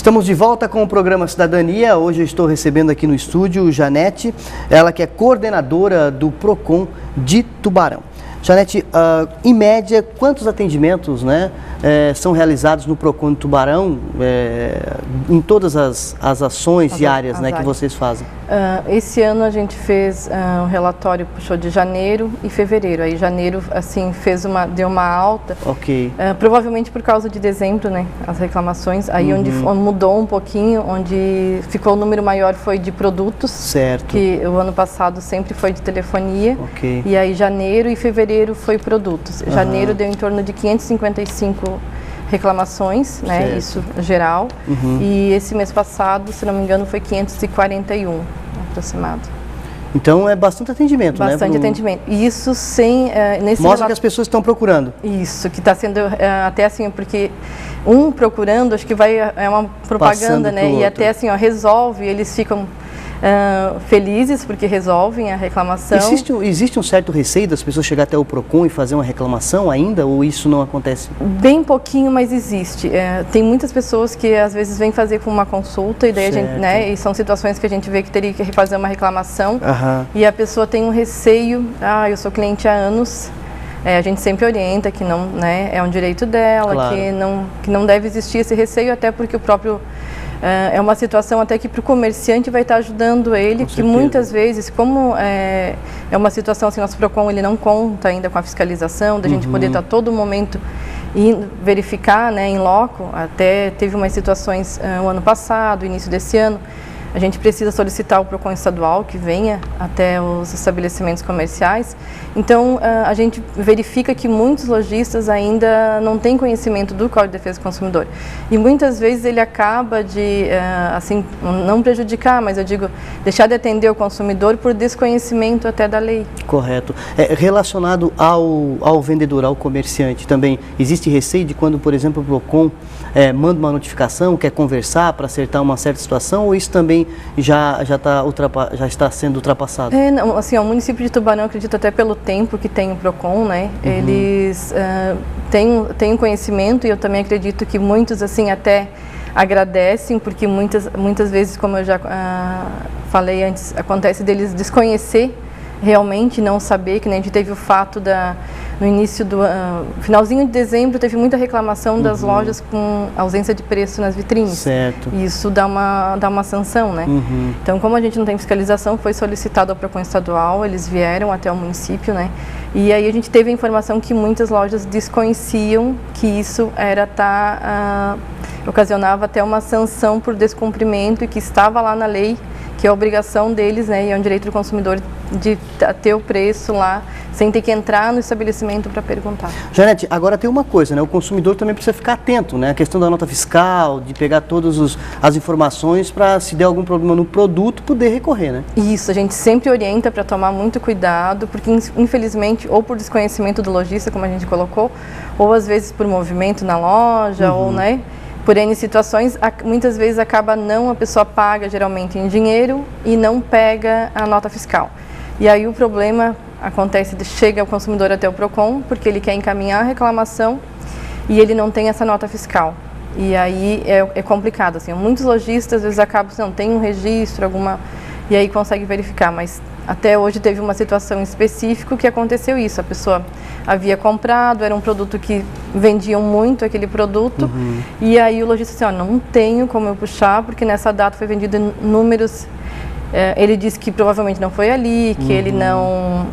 Estamos de volta com o programa Cidadania. Hoje eu estou recebendo aqui no estúdio Janete, ela que é coordenadora do PROCON de Tubarão. Janete, em média, quantos atendimentos, né, são realizados no PROCON de Tubarão, em todas as ações e áreas, né, que vocês fazem? Esse ano a gente fez um relatório, puxou de janeiro e fevereiro. Aí janeiro, assim, deu uma alta. Ok. Provavelmente por causa de dezembro, né, as reclamações. Aí onde mudou um pouquinho, onde ficou o número maior foi de produtos. Certo. Que o ano passado sempre foi de telefonia. Ok. E aí janeiro e fevereiro foi produtos. Janeiro deu em torno de 555 reclamações, né, certo. Isso geral. E esse mês passado, se não me engano, foi 541 aproximado. Então é bastante atendimento, né? Bastante atendimento. E isso sem... Mostra que as pessoas estão procurando. Isso, que está sendo até assim, porque procurando, acho que é uma propaganda, né? E até assim, resolve, eles ficam felizes porque resolvem a reclamação. Existe um certo receio das pessoas chegar até o PROCON e fazer uma reclamação ainda, ou isso não acontece? Bem pouquinho, mas existe. Tem muitas pessoas que às vezes vêm fazer com uma consulta e daí a gente, né, e são situações que a gente vê que teria que fazer uma reclamação e a pessoa tem um receio, eu sou cliente há anos. A gente sempre orienta que não, né, é um direito dela, claro. que não deve existir esse receio, até porque o próprio é uma situação até que para o comerciante vai estar ajudando ele, que muitas vezes, como é uma situação assim, nosso PROCON ele não conta ainda com a fiscalização, da gente poder estar a todo momento e verificar, né, em loco. Até teve umas situações o ano passado, início desse ano, a gente precisa solicitar o PROCON estadual que venha até os estabelecimentos comerciais. Então, a gente verifica que muitos lojistas ainda não têm conhecimento do Código de Defesa do Consumidor. E muitas vezes ele acaba de, assim, não prejudicar, mas eu digo, deixar de atender o consumidor por desconhecimento até da lei. Correto. Relacionado ao vendedor, ao comerciante também, existe receio de quando, por exemplo, o PROCON manda uma notificação, quer conversar para acertar uma certa situação, ou isso também já está sendo ultrapassado? Não, assim, o município de Tubarão, acredito até pelo tempo que tem o PROCON, né, eles têm conhecimento, e eu também acredito que muitos, assim, até agradecem, porque muitas vezes, como eu já falei antes, acontece deles desconhecer realmente, não saber, que nem a gente teve o fato no início do finalzinho de dezembro, teve muita reclamação das lojas com ausência de preço nas vitrines. Certo. E isso dá uma sanção, né? Então, como a gente não tem fiscalização, foi solicitado ao PROCON estadual, eles vieram até o município, né? E aí a gente teve a informação que muitas lojas desconheciam que isso ocasionava até uma sanção por descumprimento, e que estava lá na lei, que é a obrigação deles, né, e é um direito do consumidor de ter o preço lá, sem ter que entrar no estabelecimento para perguntar. Janete, agora tem uma coisa, né, o consumidor também precisa ficar atento, né, a questão da nota fiscal, de pegar todas as informações para, se der algum problema no produto, poder recorrer, né? Isso, a gente sempre orienta para tomar muito cuidado, porque infelizmente, ou por desconhecimento do lojista, como a gente colocou, ou às vezes por movimento na loja, ou, né, por N situações, muitas vezes a pessoa paga geralmente em dinheiro e não pega a nota fiscal. E aí o problema acontece, chega o consumidor até o PROCON, porque ele quer encaminhar a reclamação e ele não tem essa nota fiscal. E aí é complicado, assim, muitos lojistas às vezes acabam, não tem um registro, e aí consegue verificar, mas até hoje teve uma situação específica que aconteceu isso, a pessoa havia comprado, era um produto que vendiam muito aquele produto, e aí o lojista disse, não tenho como eu puxar, porque nessa data foi vendido em números, ele disse que provavelmente não foi ali, que ele não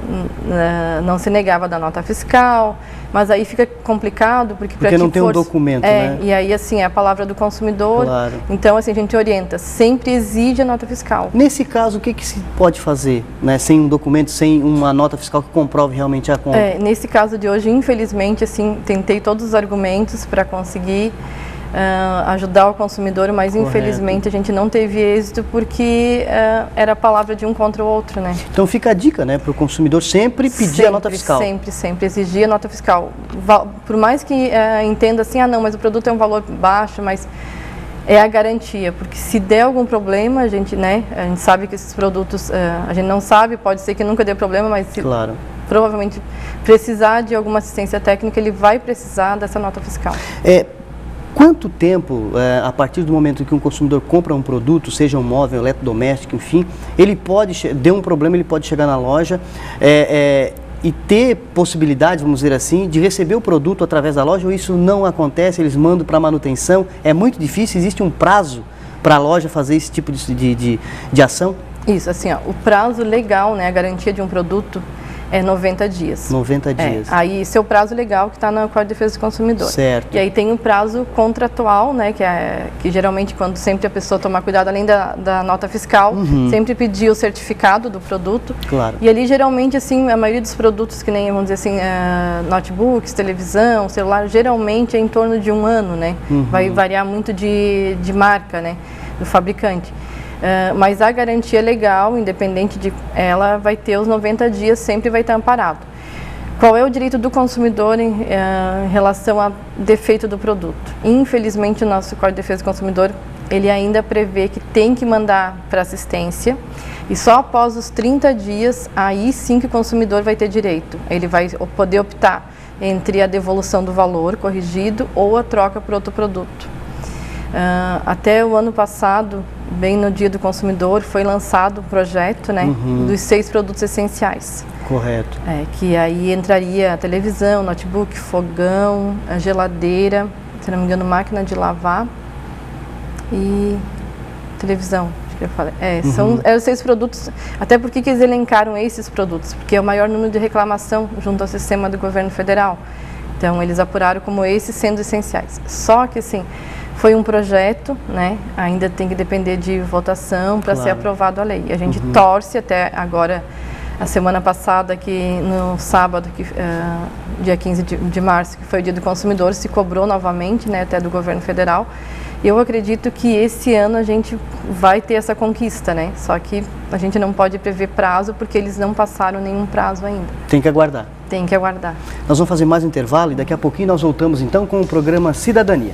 se negava da nota fiscal, mas aí fica complicado, porque não tem um documento, né? E aí, assim, é a palavra do consumidor, claro. Então, assim, a gente orienta, sempre exige a nota fiscal. Nesse caso, o que se pode fazer, né, sem um documento, sem uma nota fiscal que comprove realmente a compra? Nesse caso de hoje, infelizmente, assim, tentei todos os argumentos para conseguir ajudar o consumidor, mas infelizmente a gente não teve êxito, porque era a palavra de um contra o outro, né? Então fica a dica, né, para o consumidor sempre pedir a nota fiscal. Sempre exigir a nota fiscal. Por mais que entenda assim, não, mas o produto é um valor baixo, mas é a garantia, porque se der algum problema, a gente sabe que esses produtos, a gente não sabe, pode ser que nunca dê problema, mas se provavelmente precisar de alguma assistência técnica, ele vai precisar dessa nota fiscal. Quanto tempo, a partir do momento que um consumidor compra um produto, seja um móvel, eletrodoméstico, enfim, ele pode, deu um problema, ele pode chegar na loja e ter possibilidade, vamos dizer assim, de receber o produto através da loja, ou isso não acontece, eles mandam para manutenção? É muito difícil, existe um prazo para a loja fazer esse tipo de ação? Isso, assim, ó, o prazo legal, né, a garantia de um produto é 90 dias. 90 dias. Aí, esse é o prazo legal que está no Código de Defesa do Consumidor. Certo. E aí tem o prazo contratual, né, que geralmente quando sempre a pessoa tomar cuidado, além da nota fiscal, sempre pedir o certificado do produto. Claro. E ali, geralmente, assim, a maioria dos produtos que nem, vamos dizer assim, notebooks, televisão, celular, geralmente é em torno de 1 ano, né? Vai variar muito de marca, né, do fabricante. Mas a garantia legal, independente de ela, vai ter os 90 dias, sempre vai estar amparado. Qual é o direito do consumidor em relação a defeito do produto? Infelizmente, o nosso Código de Defesa do Consumidor, ele ainda prevê que tem que mandar para assistência e só após os 30 dias, aí sim que o consumidor vai ter direito. Ele vai poder optar entre a devolução do valor corrigido ou a troca por outro produto. Até o ano passado, bem no Dia do Consumidor, foi lançado um projeto, né, dos 6 produtos essenciais. Correto. Que aí entraria a televisão, notebook, fogão, a geladeira, se não me engano, máquina de lavar e televisão. Acho que eu falei. São os 6 produtos. Até porque que eles elencaram esses produtos? Porque é o maior número de reclamação junto ao sistema do governo federal. Então, eles apuraram como esses sendo essenciais. Só que, assim, foi um projeto, né? Ainda tem que depender de votação para ser aprovado a lei. A gente torce até agora, a semana passada, que no sábado, dia 15 de março, que foi o Dia do Consumidor, se cobrou novamente, né, até do governo federal. Eu acredito que esse ano a gente vai ter essa conquista, né? Só que a gente não pode prever prazo porque eles não passaram nenhum prazo ainda. Tem que aguardar. Tem que aguardar. Nós vamos fazer mais um intervalo e daqui a pouquinho nós voltamos então com o programa Cidadania.